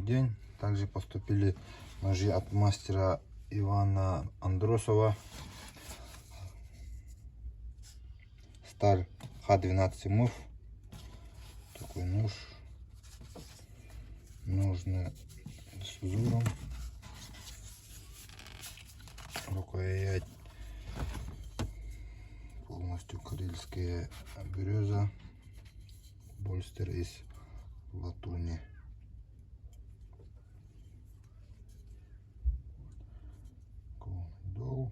день. Также поступили ножи от мастера Ивана Андросова. Сталь Х12 МФ. Такой нож. Ножны с узором. Рукоять полностью карельская береза. Больстер из латуни. Дол.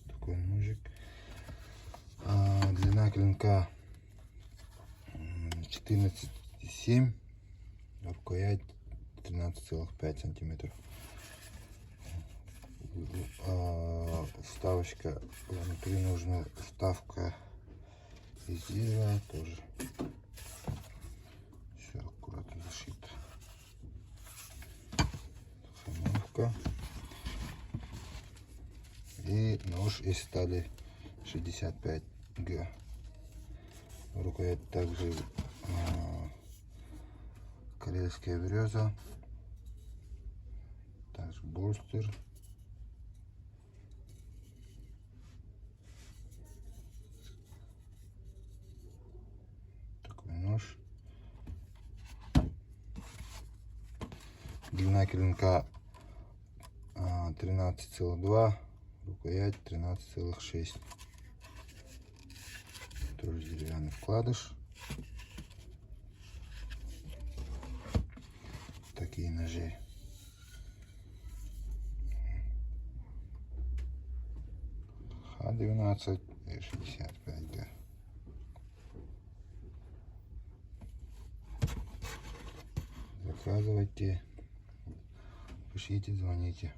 Такой ножик. Длина клинка 14,7, рукоять 13,5 сантиметров. Вставочка внутри, нужна вставка из дерева тоже. Все аккуратно зашито. Установка. И нож из стали 65Г. Рукоять также карельская береза. Также больстер. Такой нож. Длина клинка 13,2, рукоять 13,6. Тоже деревянный вкладыш. Такие ножи. Х12 и 65Г. Заказывайте, пишите, звоните.